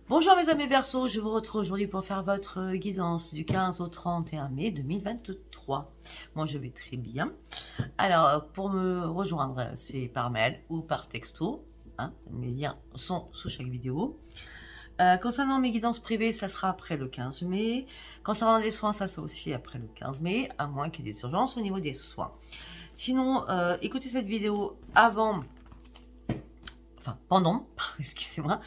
Bonjour mes amis Verseaux, je vous retrouve aujourd'hui pour faire votre guidance du 15 au 31 mai 2023. Moi je vais très bien. Alors pour me rejoindre, c'est par mail ou par texto. Hein, mes liens sont sous chaque vidéo. Concernant mes guidances privées, ça sera après le 15 mai. Concernant les soins, ça sera aussi après le 15 mai, à moins qu'il y ait des urgences au niveau des soins. Sinon, écoutez cette vidéo avant... Enfin, pendant, excusez-moi,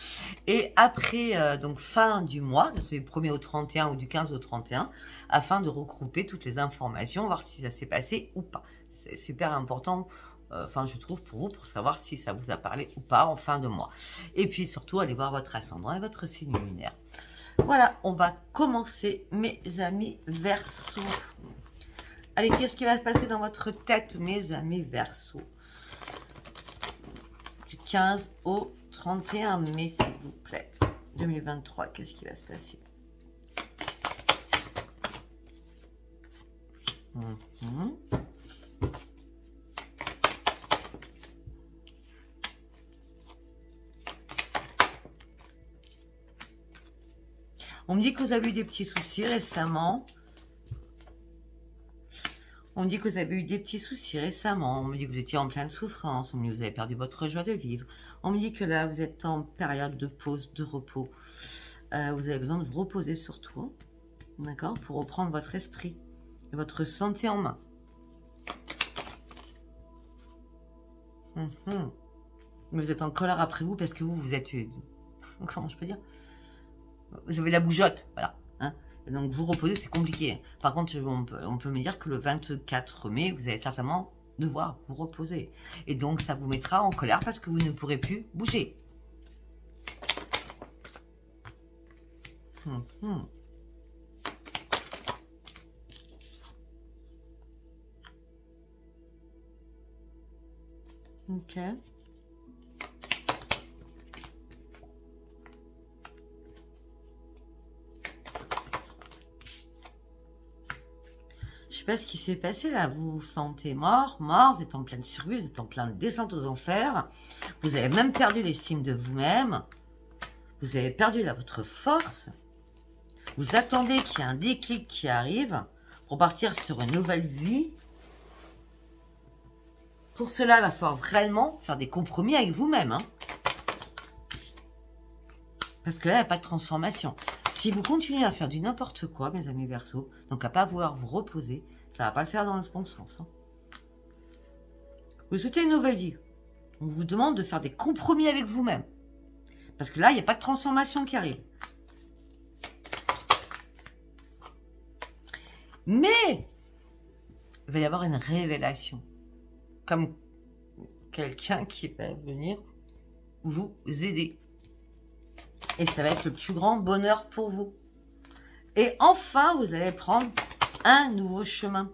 et après, donc fin du mois, du 1er au 31 ou du 15 au 31, afin de regrouper toutes les informations, voir si ça s'est passé ou pas. C'est super important, enfin je trouve pour vous, pour savoir si ça vous a parlé ou pas en fin de mois. Et puis surtout, allez voir votre ascendant et votre signe lunaire. Voilà, on va commencer mes amis Verseaux. Allez, qu'est-ce qui va se passer dans votre tête, mes amis Verseaux? 15 au 31 mai, s'il vous plaît. 2023, qu'est-ce qui va se passer? On me dit que vous avez eu des petits soucis récemment. On me dit que vous avez eu des petits soucis récemment. On me dit que vous étiez en pleine souffrance. On me dit que vous avez perdu votre joie de vivre. On me dit que là, vous êtes en période de pause, de repos. Vous avez besoin de vous reposer surtout. D'accord? Pour reprendre votre esprit et votre santé en main. Vous êtes en colère après vous parce que vous êtes... Comment je peux dire? Vous avez la bougeotte, voilà. Hein? Donc vous reposer, c'est compliqué. Par contre, on peut me dire que le 24 mai, vous allez certainement devoir vous reposer. Et donc, ça vous mettra en colère parce que vous ne pourrez plus bouger. Ok. Je sais pas ce qui s'est passé là, vous vous sentez mort, vous êtes en pleine survie, vous êtes en pleine descente aux enfers, vous avez même perdu l'estime de vous-même, vous avez perdu votre force, vous attendez qu'il y ait un déclic qui arrive pour partir sur une nouvelle vie. Pour cela, il va falloir vraiment faire des compromis avec vous-même. Hein. Parce que là, il n'y a pas de transformation. Si vous continuez à faire du n'importe quoi, mes amis Verseaux, donc à ne pas vouloir vous reposer, ça ne va pas le faire dans le bon sens. Hein. Vous souhaitez une nouvelle vie. On vous demande de faire des compromis avec vous-même. Parce que là, il n'y a pas de transformation qui arrive. Mais, il va y avoir une révélation. Comme quelqu'un qui va venir vous aider. Et ça va être le plus grand bonheur pour vous. Et enfin, vous allez prendre un nouveau chemin.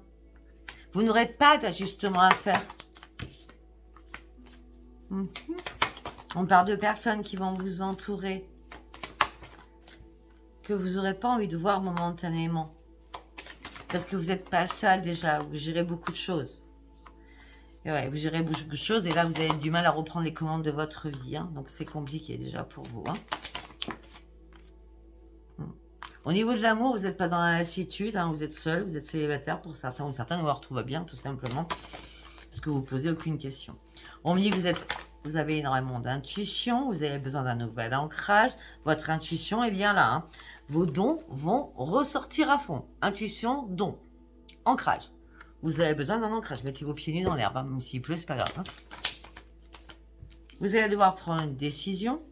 Vous n'aurez pas d'ajustement à faire. On parle de personnes qui vont vous entourer. Que vous n'aurez pas envie de voir momentanément. Parce que vous n'êtes pas seul déjà. Vous gérez beaucoup de choses. Et ouais, vous gérez beaucoup de choses. Et là, vous avez du mal à reprendre les commandes de votre vie. Hein. Donc, c'est compliqué déjà pour vous. Hein. Au niveau de l'amour, vous n'êtes pas dans la lassitude, hein, vous êtes seul, vous êtes célibataire pour certains ou certaines, ou alors tout va bien, tout simplement, parce que vous ne posez aucune question. On me dit que vous avez énormément d'intuition, vous avez besoin d'un nouvel ancrage, votre intuition est bien là. Hein. Vos dons vont ressortir à fond. Intuition, don, ancrage. Vous avez besoin d'un ancrage, mettez vos pieds nus dans l'herbe, hein, même s'il pleut, c'est pas grave. Hein. Vous allez devoir prendre une décision.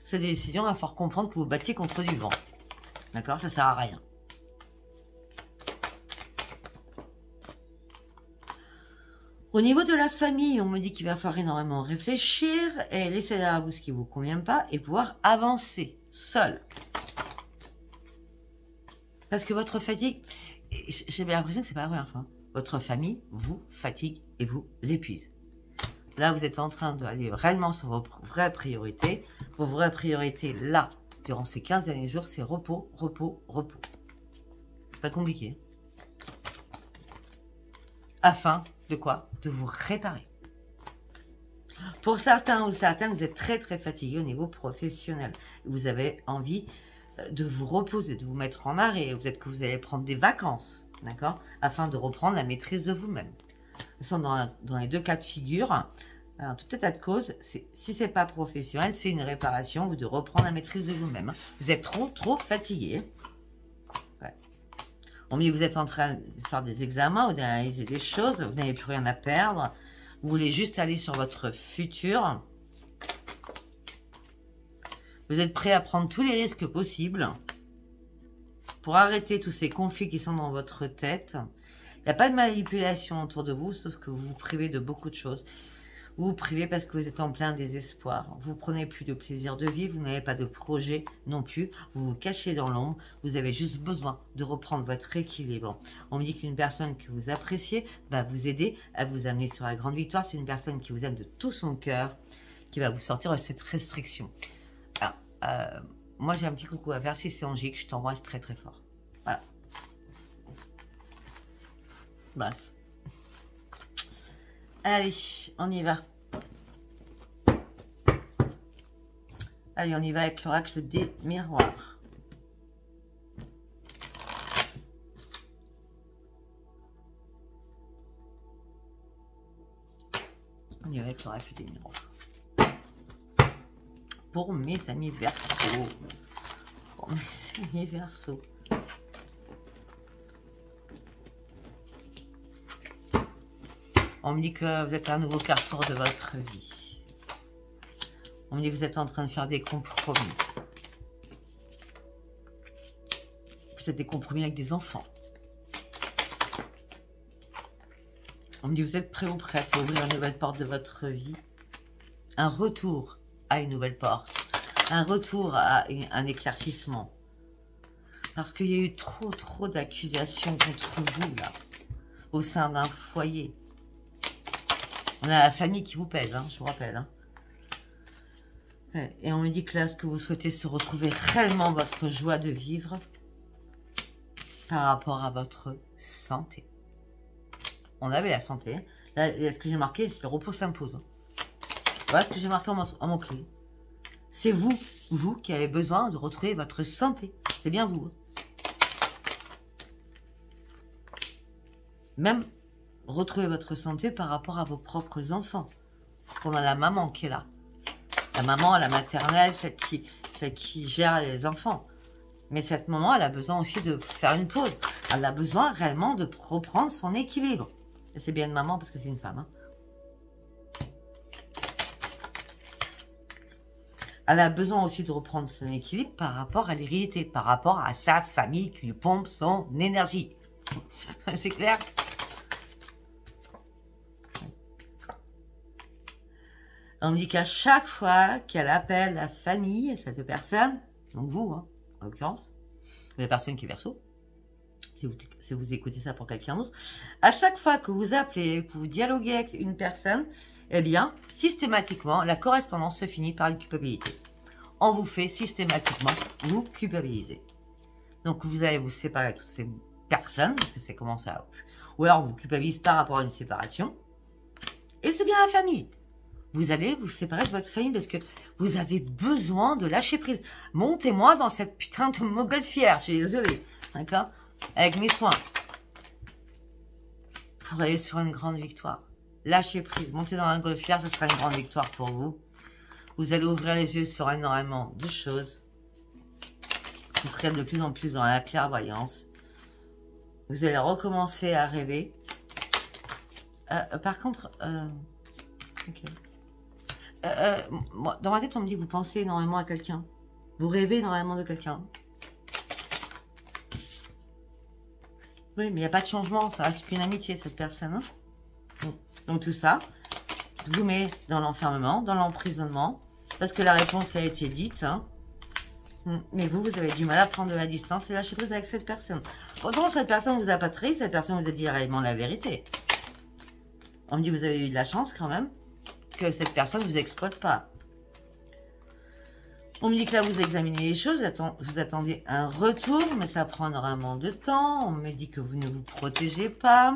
Cette décision, il va falloir comprendre que vous battiez contre du vent. D'accord? Ça ne sert à rien. Au niveau de la famille, on me dit qu'il va falloir énormément réfléchir et laisser derrière vous ce qui ne vous convient pas et pouvoir avancer seul. Parce que votre fatigue, j'ai l'impression que c'est pas la première fois, hein. Votre famille vous fatigue et vous épuise. Là, vous êtes en train d'aller réellement sur vos vraies priorités. Vos vraies priorités, là, durant ces 15 derniers jours, c'est repos, repos, repos. C'est pas compliqué. Afin de quoi? De vous réparer. Pour certains ou certaines, vous êtes très très fatigué au niveau professionnel. Vous avez envie de vous reposer, de vous mettre en arrêt. Peut-être que vous allez prendre des vacances, d'accord, afin de reprendre la maîtrise de vous-même. Dans les deux cas de figure, alors, tout état de cause, si c'est pas professionnel, c'est une réparation ou de reprendre la maîtrise de vous-même. Vous êtes trop fatigué. Ouais. Au milieu, vous êtes en train de faire des examens ou d'analyser des choses, vous n'avez plus rien à perdre. Vous voulez juste aller sur votre futur. Vous êtes prêt à prendre tous les risques possibles pour arrêter tous ces conflits qui sont dans votre tête. Il n'y a pas de manipulation autour de vous, sauf que vous vous privez de beaucoup de choses. Vous vous privez parce que vous êtes en plein désespoir. Vous ne prenez plus de plaisir de vivre, vous n'avez pas de projet non plus. Vous vous cachez dans l'ombre, vous avez juste besoin de reprendre votre équilibre. On me dit qu'une personne que vous appréciez va vous aider à vous amener sur la grande victoire. C'est une personne qui vous aime de tout son cœur, qui va vous sortir de cette restriction. Alors, moi j'ai un petit coucou à faire, si c'est Angélique, je t'embrasse très très fort. Voilà. Bref. Allez, on y va. Allez, on y va avec l'oracle des miroirs. On y va avec l'oracle des miroirs. Pour mes amis Verseaux. Pour mes amis Verseaux. On me dit que vous êtes à un nouveau carrefour de votre vie. On me dit que vous êtes en train de faire des compromis. Vous êtes des compromis avec des enfants. On me dit que vous êtes prêt ou prête à ouvrir une nouvelle porte de votre vie. Un retour à une nouvelle porte. Un retour à un éclaircissement. Parce qu'il y a eu trop d'accusations contre vous, là. Au sein d'un foyer. On a la famille qui vous pèse, hein, je vous rappelle. Hein. Et on me dit que là, ce que vous souhaitez, c'est retrouver réellement votre joie de vivre par rapport à votre santé. On avait la santé. Là, ce que j'ai marqué, c'est le repos s'impose. Voilà ce que j'ai marqué en mon clé. C'est vous qui avez besoin de retrouver votre santé. C'est bien vous. Même retrouver votre santé par rapport à vos propres enfants. Parce qu'on a la maman qui est là. La maman, la maternelle, celle qui gère les enfants. Mais cette maman, elle a besoin aussi de faire une pause. Elle a besoin réellement de reprendre son équilibre. Et c'est bien une maman parce que c'est une femme. Hein. Elle a besoin aussi de reprendre son équilibre par rapport à l'hérédité, par rapport à sa famille qui lui pompe son énergie. C'est clair ? On me dit qu'à chaque fois qu'elle appelle la famille, cette personne, donc vous, hein, en l'occurrence, la personne qui est Verseau, si vous écoutez ça pour quelqu'un d'autre, à chaque fois que vous appelez, que vous dialoguez avec une personne, eh bien, systématiquement, la correspondance se finit par une culpabilité. On vous fait systématiquement vous culpabiliser. Donc, vous allez vous séparer de toutes ces personnes, parce que c'est comment ça. Ou alors, on vous culpabilise par rapport à une séparation. Et c'est bien la famille. Vous allez vous séparer de votre famille parce que vous avez besoin de lâcher prise. Montez-moi dans cette putain de montgolfière. Je suis désolée. D'accord? Avec mes soins. Pour aller sur une grande victoire. Lâchez prise. Montez dans la montgolfière, ce sera une grande victoire pour vous. Vous allez ouvrir les yeux sur énormément de choses. Vous serez de plus en plus dans la clairvoyance. Vous allez recommencer à rêver. Par contre... ok. Moi, dans ma tête, on me dit que vous pensez énormément à quelqu'un. Vous rêvez énormément de quelqu'un. Oui, mais il n'y a pas de changement. Ça reste qu'une amitié, cette personne. Hein. Donc, tout ça vous met dans l'enfermement, dans l'emprisonnement. Parce que la réponse a été dite. Hein. Mais vous avez du mal à prendre de la distance et lâcher prise avec cette personne. Pourtant, cette personne ne vous a pas trahi. Cette personne vous a dit réellement la vérité. On me dit que vous avez eu de la chance quand même. Que cette personne ne vous exploite pas. On me dit que là, vous examinez les choses, vous attendez un retour, mais ça prend vraiment de temps. On me dit que vous ne vous protégez pas.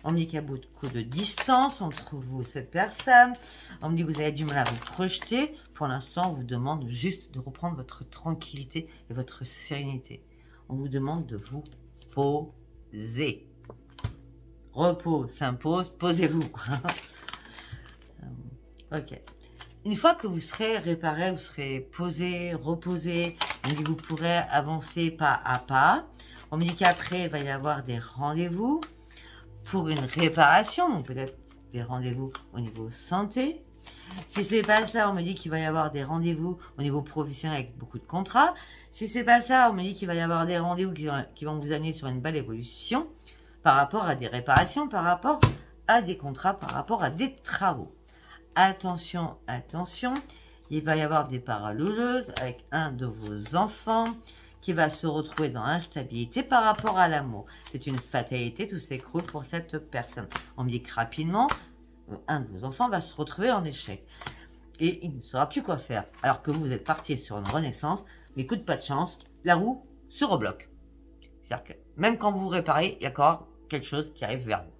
On me dit qu'il y a beaucoup de distance entre vous et cette personne. On me dit que vous avez du mal à vous projeter. Pour l'instant, on vous demande juste de reprendre votre tranquillité et votre sérénité. On vous demande de vous poser. Repos s'impose, posez-vous. Ok. Une fois que vous serez réparé, vous serez posé, reposé, on me dit que vous pourrez avancer pas à pas. On me dit qu'après, il va y avoir des rendez-vous pour une réparation, donc peut-être des rendez-vous au niveau santé. Si c'est pas ça, on me dit qu'il va y avoir des rendez-vous au niveau professionnel avec beaucoup de contrats. Si c'est pas ça, on me dit qu'il va y avoir des rendez-vous qui vont vous amener sur une belle évolution par rapport à des réparations, par rapport à des contrats, par rapport à des travaux. Attention, attention, il va y avoir des paralyseuses avec un de vos enfants qui va se retrouver dans l'instabilité par rapport à l'amour. C'est une fatalité, tout s'écroule pour cette personne. On me dit que rapidement, un de vos enfants va se retrouver en échec. Et il ne saura plus quoi faire. Alors que vous êtes parti sur une renaissance, mais coup de pas de chance, la roue se rebloque. C'est-à-dire que même quand vous réparez, il y a encore quelque chose qui arrive vers vous.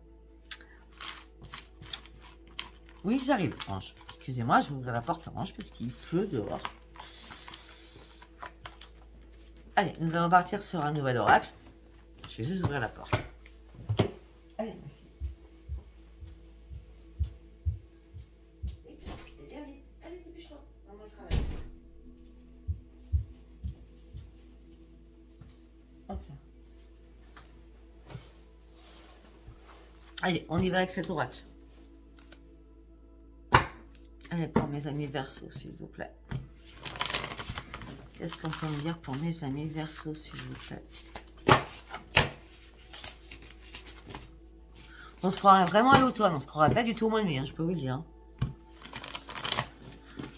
Oui, j'arrive, Ange. Excusez-moi, je vais ouvrir la porte à Ange parce qu'il pleut dehors. Allez, nous allons partir sur un nouvel oracle. Je vais juste ouvrir la porte. Allez, ma fille. Viens vite. Allez, dépêche-toi. Maman travaille. Ok. Allez, on y va avec cet oracle. Allez, pour mes amis Verseau, s'il vous plaît. Qu'est-ce qu'on peut me dire pour mes amis Verseau, s'il vous plaît? On se croirait vraiment à l'automne, on se croirait pas du tout au mois de mai, hein, je peux vous le dire. Hein.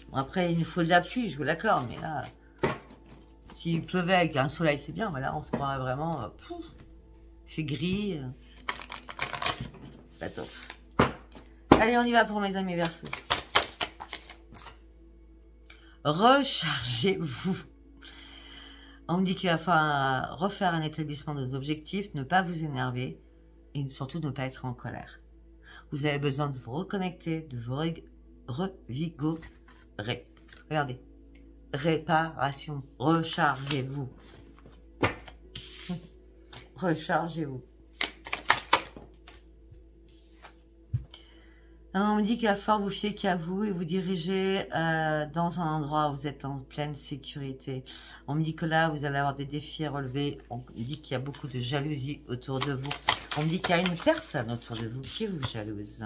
Bon, après, il nous faut de la pluie, je vous l'accorde, mais là, s'il pleuvait avec un soleil, c'est bien, voilà, on se croirait vraiment, pouf, il fait gris, c'est pas top. Allez, on y va pour mes amis Verseau. Rechargez-vous. On me dit qu'il va falloir refaire un établissement de vos objectifs, ne pas vous énerver et surtout ne pas être en colère. Vous avez besoin de vous reconnecter, de vous revigorer. Regardez. Réparation. Rechargez-vous. Rechargez-vous. On me dit qu'il va falloir vous fier qu'à vous et vous diriger dans un endroit où vous êtes en pleine sécurité. On me dit que là, vous allez avoir des défis à relever. On me dit qu'il y a beaucoup de jalousie autour de vous. On me dit qu'il y a une personne autour de vous qui vous jalouse.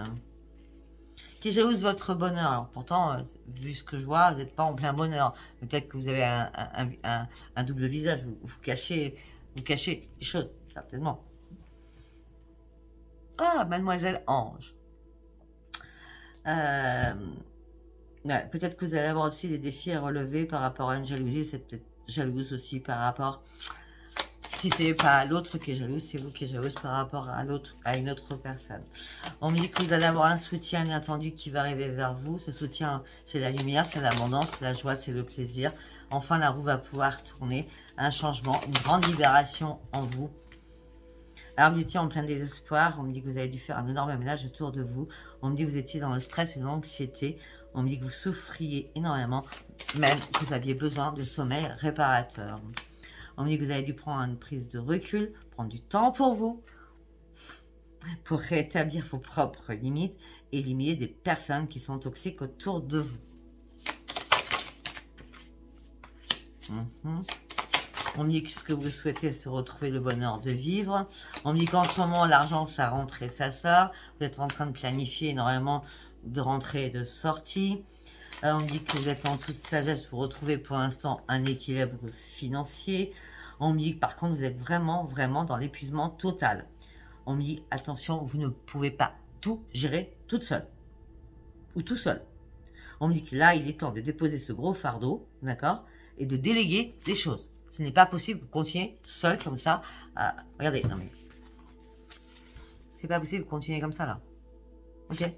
Qui jalouse votre bonheur. Alors pourtant, vu ce que je vois, vous n'êtes pas en plein bonheur. Peut-être que vous avez un double visage. Vous cachez les choses, certainement. Ah, mademoiselle Ange. Peut-être que vous allez avoir aussi des défis à relever par rapport à une jalousie. C'est peut-être jalouse aussi par rapport... Si ce n'est pas l'autre qui est jalouse, c'est vous qui êtes jalouse par rapport à l'autre, à une autre personne. On me dit que vous allez avoir un soutien inattendu qui va arriver vers vous. Ce soutien, c'est la lumière, c'est l'abondance, c'est la joie, c'est le plaisir. Enfin, la roue va pouvoir tourner. Un changement, une grande libération en vous. Alors, vous étiez en plein désespoir. On me dit que vous avez dû faire un énorme ménage autour de vous. On me dit que vous étiez dans le stress et l'anxiété. On me dit que vous souffriez énormément, même que vous aviez besoin de sommeil réparateur. On me dit que vous avez dû prendre une prise de recul, prendre du temps pour vous, pour rétablir vos propres limites et éliminer des personnes qui sont toxiques autour de vous. On me dit que ce que vous souhaitez, c'est retrouver le bonheur de vivre. On me dit qu'en ce moment, l'argent, ça rentre et ça sort. Vous êtes en train de planifier énormément de rentrées et de sorties. On me dit que vous êtes en toute sagesse, vous retrouvez pour l'instant un équilibre financier. On me dit que par contre, vous êtes vraiment, vraiment dans l'épuisement total. On me dit, attention, vous ne pouvez pas tout gérer toute seule. Ou tout seul. On me dit que là, il est temps de déposer ce gros fardeau, d'accord, et de déléguer les choses. Ce n'est pas possible, vous continuez seul comme ça. Regardez, non mais... C'est pas possible, vous continuez comme ça, là. Ok?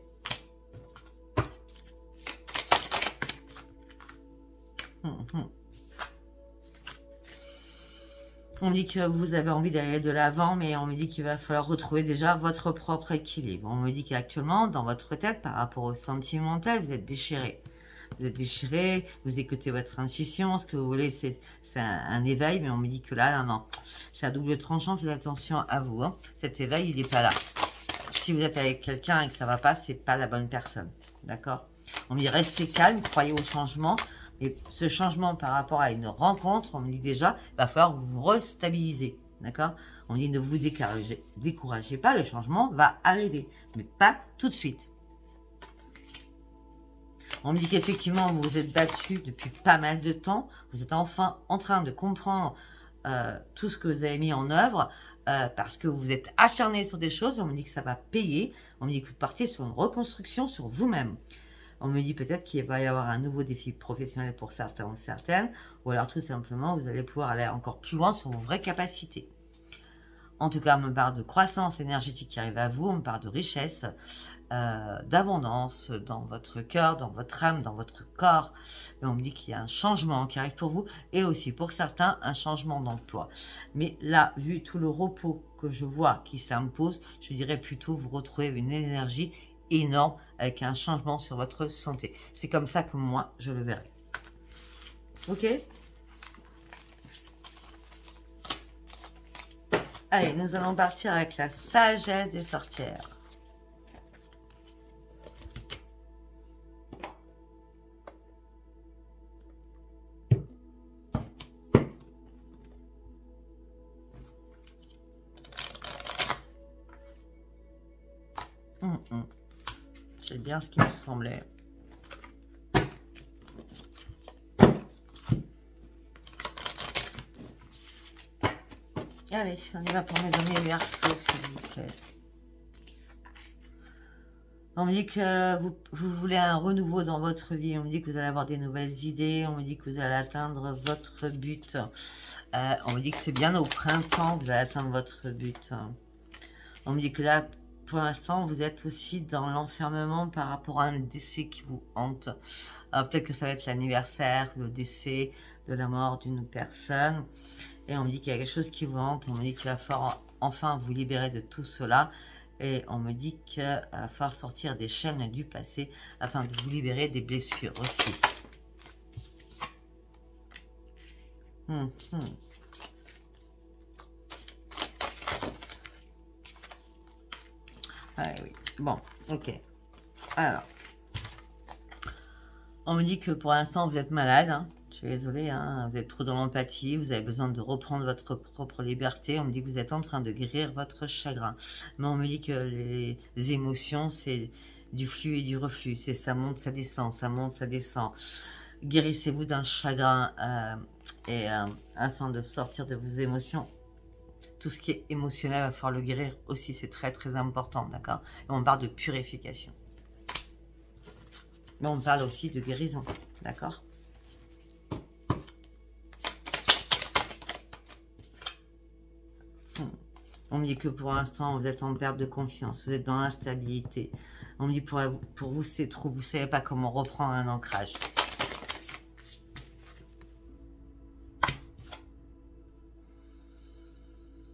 On me dit que vous avez envie d'aller de l'avant, mais on me dit qu'il va falloir retrouver déjà votre propre équilibre. On me dit qu'actuellement, dans votre tête, par rapport au sentimental, vous êtes déchiré. Vous êtes déchiré, vous écoutez votre intuition, ce que vous voulez, c'est un éveil, mais on me dit que là, non, c'est à double tranchant, faites attention à vous. Hein. Cet éveil, il n'est pas là. Si vous êtes avec quelqu'un et que ça ne va pas, c'est pas la bonne personne. D'accord? On me dit restez calme, croyez au changement. Et ce changement par rapport à une rencontre, on me dit déjà, il va falloir vous restabiliser. D'accord? On me dit ne vous découragez pas, le changement va arriver, mais pas tout de suite. On me dit qu'effectivement, vous vous êtes battu depuis pas mal de temps. Vous êtes enfin en train de comprendre tout ce que vous avez mis en œuvre parce que vous êtes acharné sur des choses. On me dit que ça va payer. On me dit que vous partez sur une reconstruction sur vous-même. On me dit peut-être qu'il va y avoir un nouveau défi professionnel pour certains ou certaines. Ou alors tout simplement, vous allez pouvoir aller encore plus loin sur vos vraies capacités. En tout cas, on me parle de croissance énergétique qui arrive à vous. On me parle de richesse. D'abondance dans votre cœur, dans votre âme, dans votre corps. Et on me dit qu'il y a un changement qui arrive pour vous et aussi pour certains un changement d'emploi. Mais là, vu tout le repos que je vois qui s'impose, je dirais plutôt vous retrouvez une énergie énorme avec un changement sur votre santé. C'est comme ça que moi, je le verrai. Ok? Allez, nous allons partir avec la sagesse des sorcières. C'est bien ce qui me semblait. Allez, on y va pour mes amis Verseaux, s'il vous plaît. On me dit que vous voulez un renouveau dans votre vie. On me dit que vous allez avoir des nouvelles idées. On me dit que vous allez atteindre votre but. On me dit que c'est bien au printemps que vous allez atteindre votre but. On me dit que là, pour l'instant, vous êtes aussi dans l'enfermement par rapport à un décès qui vous hante. Alors peut-être que ça va être l'anniversaire, le décès de la mort d'une personne. Et on me dit qu'il y a quelque chose qui vous hante. On me dit qu'il va falloir enfin vous libérer de tout cela. Et on me dit qu'il va falloir sortir des chaînes du passé afin de vous libérer des blessures aussi. Ah oui, bon, ok. Alors, on me dit que pour l'instant vous êtes malade, hein. Je suis désolée, hein. Vous êtes trop dans l'empathie, vous avez besoin de reprendre votre propre liberté. On me dit que vous êtes en train de guérir votre chagrin. Mais on me dit que les émotions, c'est du flux et du reflux. C'est ça monte, ça descend, ça monte, ça descend. Guérissez-vous d'un chagrin afin de sortir de vos émotions. Tout ce qui est émotionnel, il va falloir le guérir aussi. C'est très, très important, d'accord? Et on parle de purification. Mais on parle aussi de guérison, d'accord? On me dit que pour l'instant, vous êtes en perte de confiance. Vous êtes dans l'instabilité. On me dit pour vous, c'est trop. Vous ne savez pas comment reprendre un ancrage.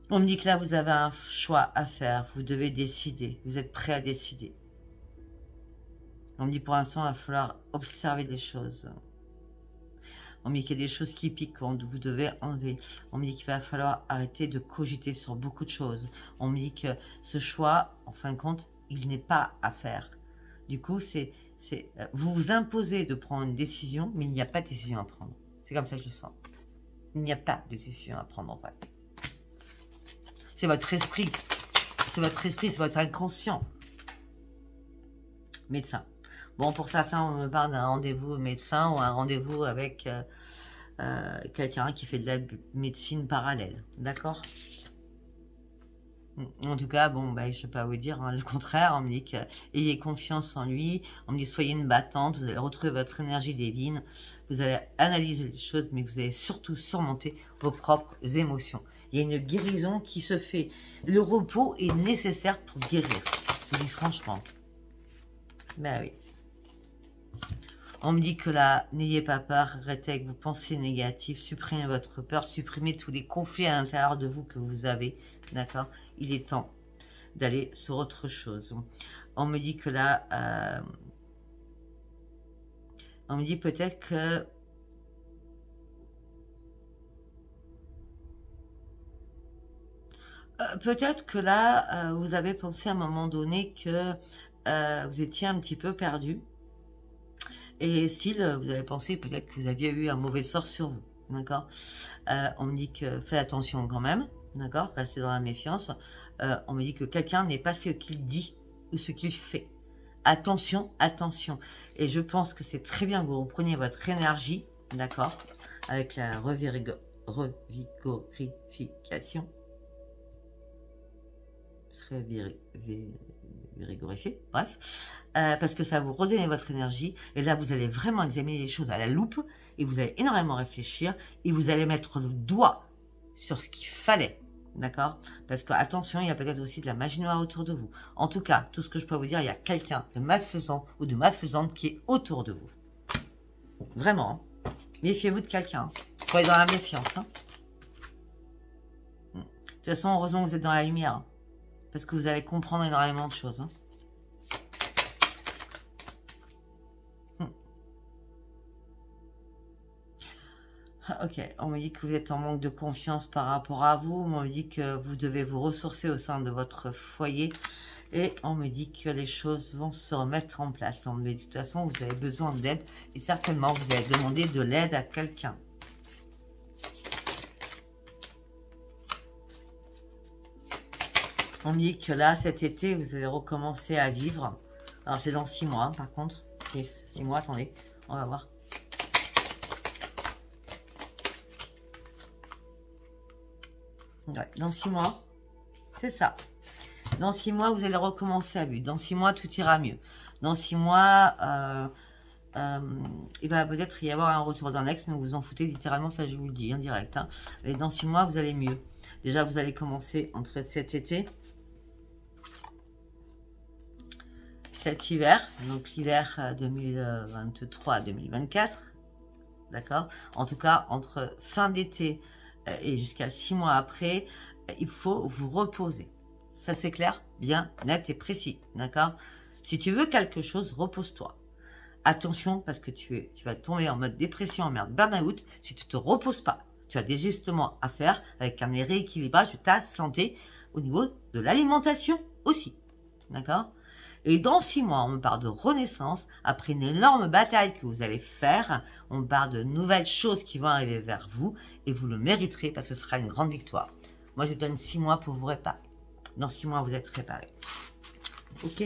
On me dit que là, vous avez un choix à faire. Vous devez décider. Vous êtes prêt à décider. On me dit pour l'instant, il va falloir observer des choses. On me dit qu'il y a des choses qui piquent, vous devez enlever. On me dit qu'il va falloir arrêter de cogiter sur beaucoup de choses. On me dit que ce choix, en fin de compte, il n'est pas à faire. Du coup, vous vous imposez de prendre une décision, mais il n'y a pas de décision à prendre. C'est comme ça que je le sens. Il n'y a pas de décision à prendre en fait. C'est votre esprit. C'est votre esprit, c'est votre inconscient. Médecin. Bon, pour certains, on me parle d'un rendez-vous médecin ou un rendez-vous avec quelqu'un qui fait de la médecine parallèle. D'accord? En tout cas, bon, bah, je ne vais pas vous dire hein, le contraire. On me dit que ayez confiance en lui. On me dit soyez une battante. Vous allez retrouver votre énergie divine. Vous allez analyser les choses, mais vous allez surtout surmonter vos propres émotions. Il y a une guérison qui se fait. Le repos est nécessaire pour guérir. Je vous dis franchement. Ben oui. On me dit que là, n'ayez pas peur, arrêtez avec vos pensées négatives, supprimez votre peur, supprimez tous les conflits à l'intérieur de vous que vous avez, d'accord? Il est temps d'aller sur autre chose. On me dit que là, on me dit peut-être que là, vous avez pensé à un moment donné que vous étiez un petit peu perdu. Et s'il, vous avez pensé peut-être que vous aviez eu un mauvais sort sur vous. D'accord? On me dit que faites attention quand même. D'accord? Restez dans la méfiance. On me dit que quelqu'un n'est pas ce qu'il dit ou ce qu'il fait. Attention, attention. Et je pense que c'est très bien que vous repreniez votre énergie. D'accord? Avec la revigorification. Rigorifier, bref, parce que ça va vous redonner votre énergie, et là vous allez vraiment examiner les choses à la loupe, et vous allez énormément réfléchir, et vous allez mettre le doigt sur ce qu'il fallait, d'accord? Parce que attention, il y a peut-être aussi de la magie noire autour de vous. En tout cas, tout ce que je peux vous dire, il y a quelqu'un de malfaisant ou de malfaisante qui est autour de vous. Vraiment, hein. Méfiez-vous de quelqu'un, soyez dans la méfiance, hein. De toute façon, heureusement que vous êtes dans la lumière, hein. Parce que vous allez comprendre énormément de choses. Hein. Ok, on me dit que vous êtes en manque de confiance par rapport à vous. On me dit que vous devez vous ressourcer au sein de votre foyer. Et on me dit que les choses vont se remettre en place. On me dit de toute façon, vous avez besoin d'aide. Et certainement, vous allez demander de l'aide à quelqu'un. On me dit que là, cet été, vous allez recommencer à vivre. Alors, c'est dans 6 mois, hein, par contre. 6 mois, attendez, on va voir. Ouais, dans 6 mois, c'est ça. Dans 6 mois, vous allez recommencer à vivre. Dans 6 mois, tout ira mieux. Dans 6 mois, il va peut-être y avoir un retour d'un ex, mais vous vous en foutez littéralement, ça je vous le dis, en direct. Hein. Et dans 6 mois, vous allez mieux. Déjà, vous allez commencer entre cet été, cet hiver, donc l'hiver 2023-2024, d'accord? En tout cas, entre fin d'été et jusqu'à 6 mois après, il faut vous reposer. Ça, c'est clair, bien, net et précis, d'accord? Si tu veux quelque chose, repose-toi. Attention, parce que tu vas tomber en mode dépression, en mode burn-out, si tu ne te reposes pas. Tu as des ajustements à faire avec un rééquilibrage de ta santé au niveau de l'alimentation aussi, d'accord? Et dans 6 mois, on me parle de renaissance, après une énorme bataille que vous allez faire, on me parle de nouvelles choses qui vont arriver vers vous, et vous le mériterez parce que ce sera une grande victoire. Moi, je donne 6 mois pour vous réparer. Dans 6 mois, vous êtes réparé. Ok?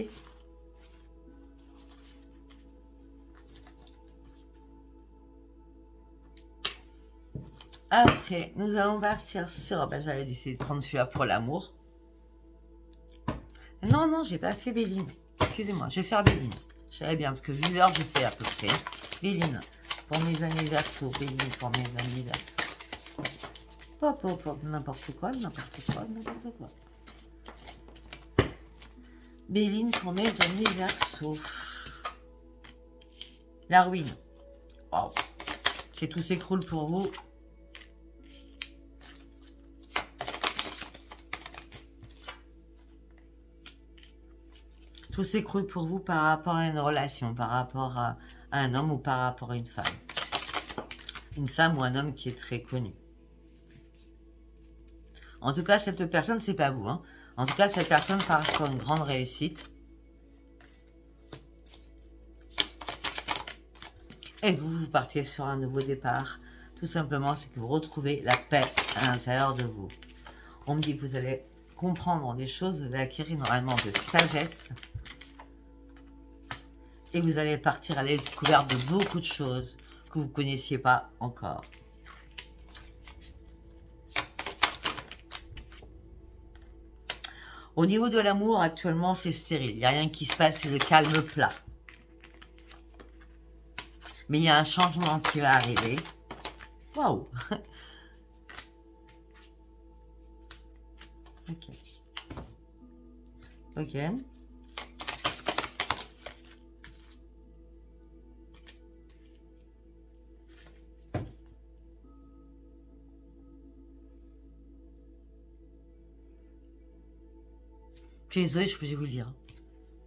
Ok, nous allons partir sur... Ben, j'avais décidé de prendre celui-là pour l'amour. Non, non, j'ai pas fait Béline. Excusez-moi, je vais faire Béline. Je savais bien, parce que vu l'heure, je sais à peu près. Béline, pour mes anniversaires. Béline, pour mes anniversaires. Hop, hop, hop, n'importe quoi, n'importe quoi, n'importe quoi. Béline, pour mes anniversaires. La ruine. Wow. Si tout s'écroule pour vous... Tout s'écroule pour vous par rapport à une relation, par rapport à un homme ou par rapport à une femme. Une femme ou un homme qui est très connu. En tout cas, cette personne, c'est pas vous. Hein. En tout cas, cette personne part sur une grande réussite. Et vous, vous partez sur un nouveau départ. Tout simplement, c'est que vous retrouvez la paix à l'intérieur de vous. On me dit que vous allez comprendre des choses, vous allez acquérir énormément de sagesse. Et vous allez partir à la découverte de beaucoup de choses que vous ne connaissiez pas encore. Au niveau de l'amour, actuellement, c'est stérile. Il n'y a rien qui se passe, c'est le calme plat. Mais il y a un changement qui va arriver. Waouh! Ok. Ok. Je suis désolée, je peux vous le dire.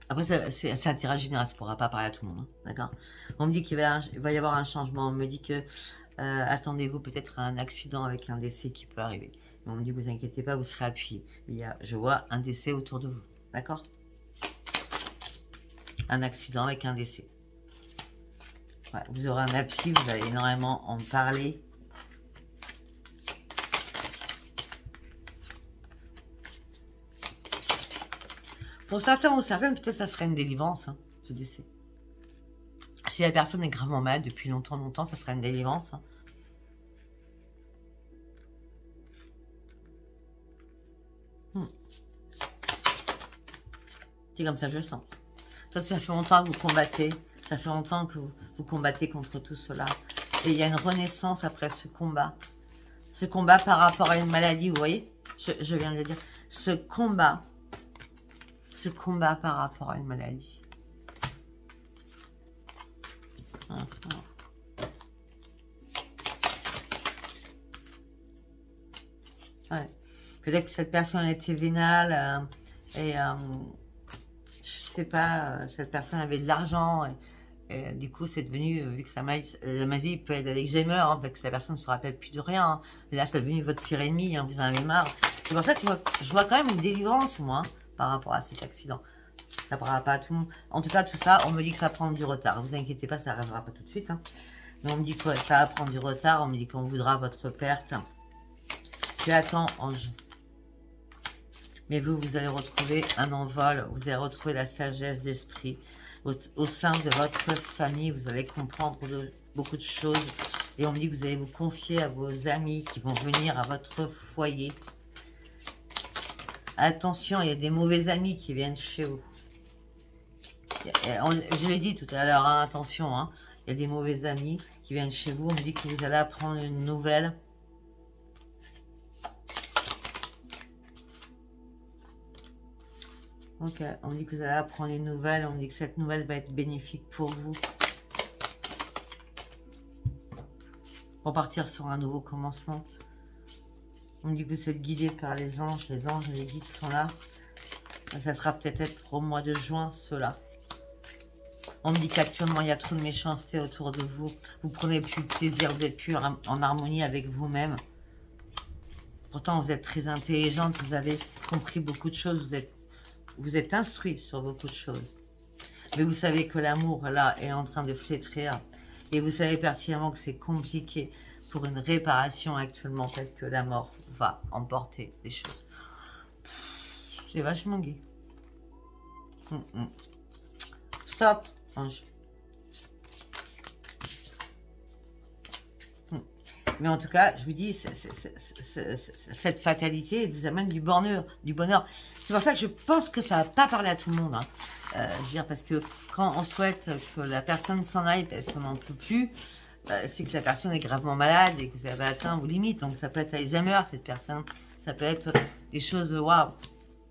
Après, c'est un tirage général, ça ne pourra pas parler à tout le monde. Hein, d'accord. On me dit qu'il va y avoir un changement. On me dit que attendez-vous peut-être à un accident avec un décès qui peut arriver. Mais on me dit, vous inquiétez pas, vous serez appuyé. Je vois un décès autour de vous. D'accord. Un accident avec un décès. Ouais, vous aurez un appui, vous allez énormément en parler. Pour certains ou certaines, peut-être ça serait une délivrance, hein, ce décès. Si la personne est gravement malade depuis longtemps, ça serait une délivrance. Hein. C'est comme ça que je le sens. Toi, ça fait longtemps que vous combattez. Ça fait longtemps que vous combattez contre tout cela. Et il y a une renaissance après ce combat. Ce combat par rapport à une maladie, vous voyez, je viens de le dire. Ce combat par rapport à une maladie. Ouais. Peut-être que cette personne était vénale et je sais pas, cette personne avait de l'argent et du coup c'est devenu, vu que la maladie peut être d'Alzheimer, hein, peut-être que la personne ne se rappelle plus de rien. Hein. Et là c'est devenu votre pire ennemi, hein, vous en avez marre. C'est pour ça que je vois quand même une délivrance moi. Hein, par rapport à cet accident. Ça ne parlera pas à tout le monde. En tout cas, tout ça, on me dit que ça prend du retard. Ne vous inquiétez pas, ça n'arrivera pas tout de suite. Hein. Mais on me dit que ça va prendre du retard. On me dit qu'on voudra votre perte. Tu attends, ange. Mais vous allez retrouver un envol. Vous allez retrouver la sagesse d'esprit. Au sein de votre famille, vous allez comprendre beaucoup de choses. Et on me dit que vous allez vous confier à vos amis qui vont venir à votre foyer. Attention, il y a des mauvais amis qui viennent chez vous. Je l'ai dit tout à l'heure, hein, attention. Hein, il y a des mauvais amis qui viennent chez vous. On me dit que vous allez apprendre une nouvelle. Ok, on dit que vous allez apprendre une nouvelle. On dit que cette nouvelle va être bénéfique pour vous. Pour partir sur un nouveau commencement. On me dit que vous êtes guidé par les anges et les guides sont là. Ça sera peut-être au mois de juin, cela. On me dit qu'actuellement, il y a trop de méchanceté autour de vous. Vous prenez plus de plaisir, vous êtes plus en harmonie avec vous-même. Pourtant, vous êtes très intelligente, vous avez compris beaucoup de choses, vous êtes instruit sur beaucoup de choses. Mais vous savez que l'amour, là, est en train de flétrir. Et vous savez pertinemment que c'est compliqué pour une réparation actuellement, parce que la mort va emporter des choses. C'est vachement gay. Stop, ange. Mais en tout cas, je vous dis, cette fatalité vous amène du bonheur. C'est pour ça que je pense que ça ne va pas parler à tout le monde. Hein. Je veux dire, parce que quand on souhaite que la personne s'en aille parce qu'on n'en peut plus, c'est que la personne est gravement malade et que vous avez atteint vos limites. Donc ça peut être Alzheimer, cette personne. Ça peut être des choses, waouh,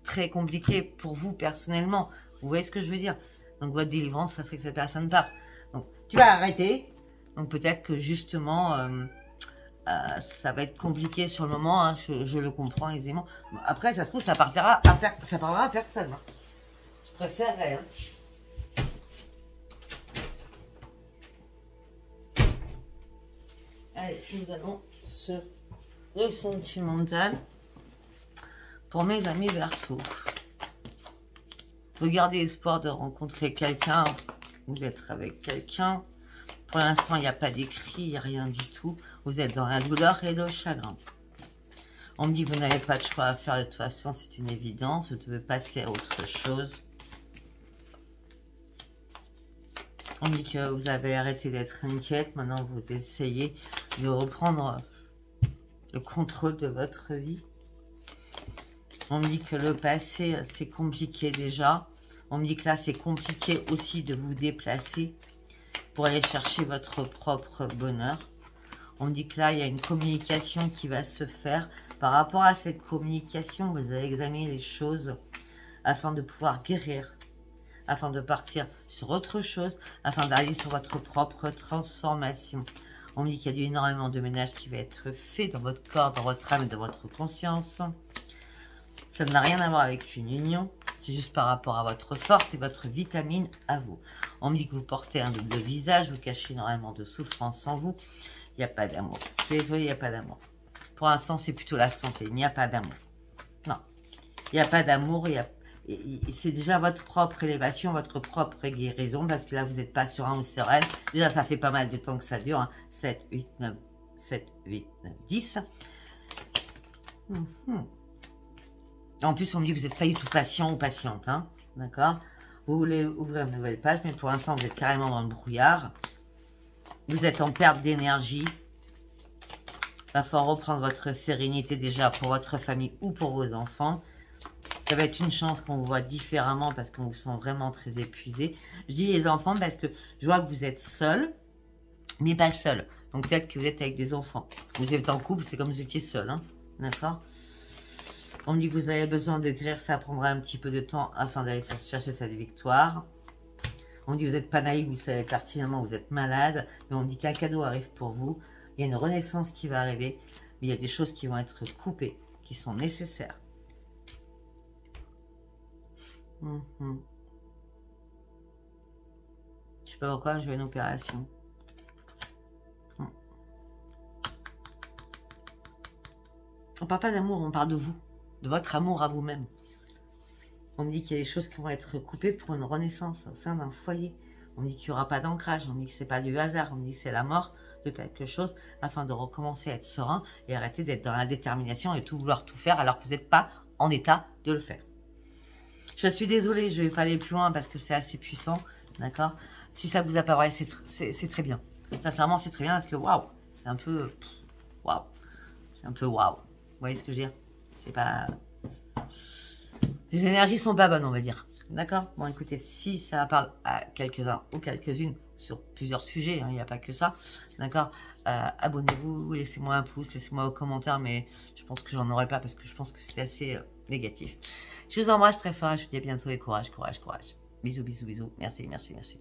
très compliquées pour vous personnellement. Vous voyez ce que je veux dire? Donc votre délivrance, ça serait que cette personne parte. Donc tu vas arrêter. Donc peut-être que justement... ça va être compliqué sur le moment, hein, je le comprends aisément. Après, ça se trouve, ça parlera à personne. Hein. Je préférerais. Hein. Allez, nous allons sur le sentimental pour mes amis Verseau. Vous gardez espoir de rencontrer quelqu'un ou d'être avec quelqu'un. Pour l'instant, il n'y a pas d'écrit, il n'y a rien du tout. Vous êtes dans la douleur et le chagrin. On me dit que vous n'avez pas de choix à faire. De toute façon, c'est une évidence. Vous devez passer à autre chose. On me dit que vous avez arrêté d'être inquiète. Maintenant, vous essayez de reprendre le contrôle de votre vie. On me dit que le passé, c'est compliqué déjà. On me dit que là, c'est compliqué aussi de vous déplacer pour aller chercher votre propre bonheur. On me dit que là, il y a une communication qui va se faire. Par rapport à cette communication, vous allez examiner les choses afin de pouvoir guérir, afin de partir sur autre chose, afin d'aller sur votre propre transformation. On me dit qu'il y a eu énormément de ménage qui va être fait dans votre corps, dans votre âme et dans votre conscience. Ça n'a rien à voir avec une union. C'est juste par rapport à votre force et votre vitamine à vous. On me dit que vous portez un double visage, vous cachez énormément de souffrance en vous. Il n'y a pas d'amour. Je suis désolée, il n'y a pas d'amour. Pour l'instant, c'est plutôt la santé. Il n'y a pas d'amour. Non. Il n'y a pas d'amour. C'est déjà votre propre élévation, votre propre guérison. Parce que là, vous n'êtes pas serein ou sereine. Déjà, ça fait pas mal de temps que ça dure. Hein. 7, 8, 9, 7, 8, 9, 10. En plus, on me dit que vous n'êtes pas du tout patient ou patiente. Hein. D'accord? Vous voulez ouvrir une nouvelle page, mais pour l'instant, vous êtes carrément dans le brouillard. Vous êtes en perte d'énergie. Il va falloir reprendre votre sérénité déjà pour votre famille ou pour vos enfants. Ça va être une chance qu'on vous voit différemment parce qu'on vous sent vraiment très épuisé. Je dis les enfants parce que je vois que vous êtes seul, mais pas seul. Donc peut-être que vous êtes avec des enfants. Vous êtes en couple, c'est comme si vous étiez seul. Hein, d'accord? On me dit que vous avez besoin de guérir, ça prendra un petit peu de temps afin d'aller chercher cette victoire. On me dit que vous n'êtes pas naïf, vous savez pertinemment que vous êtes malade. Mais on me dit qu'un cadeau arrive pour vous. Il y a une renaissance qui va arriver. Mais il y a des choses qui vont être coupées, qui sont nécessaires. Je ne sais pas pourquoi, je veux une opération. On parle pas d'amour, on parle de vous. De votre amour à vous-même. On me dit qu'il y a des choses qui vont être coupées pour une renaissance au sein d'un foyer. On me dit qu'il n'y aura pas d'ancrage. On me dit que ce n'est pas du hasard. On me dit que c'est la mort de quelque chose afin de recommencer à être serein et arrêter d'être dans la détermination et tout vouloir tout faire alors que vous n'êtes pas en état de le faire. Je suis désolée, je ne vais pas aller plus loin parce que c'est assez puissant. D'accord? Si ça vous a pas parlé, c'est très bien. Sincèrement, c'est très bien parce que waouh, c'est un peu waouh. C'est un peu waouh. Vous voyez ce que je veux dire? C'est pas... Les énergies sont pas bonnes, on va dire. D'accord? Bon, écoutez, si ça parle à quelques-uns ou quelques-unes sur plusieurs sujets, hein, il n'y a pas que ça, d'accord? Abonnez-vous, laissez-moi un pouce, laissez-moi vos commentaires, mais je pense que j'en aurai pas parce que je pense que c'est assez négatif. Je vous embrasse très fort, je vous dis à bientôt et courage, courage, courage. Bisous, bisous, bisous. Merci, merci, merci.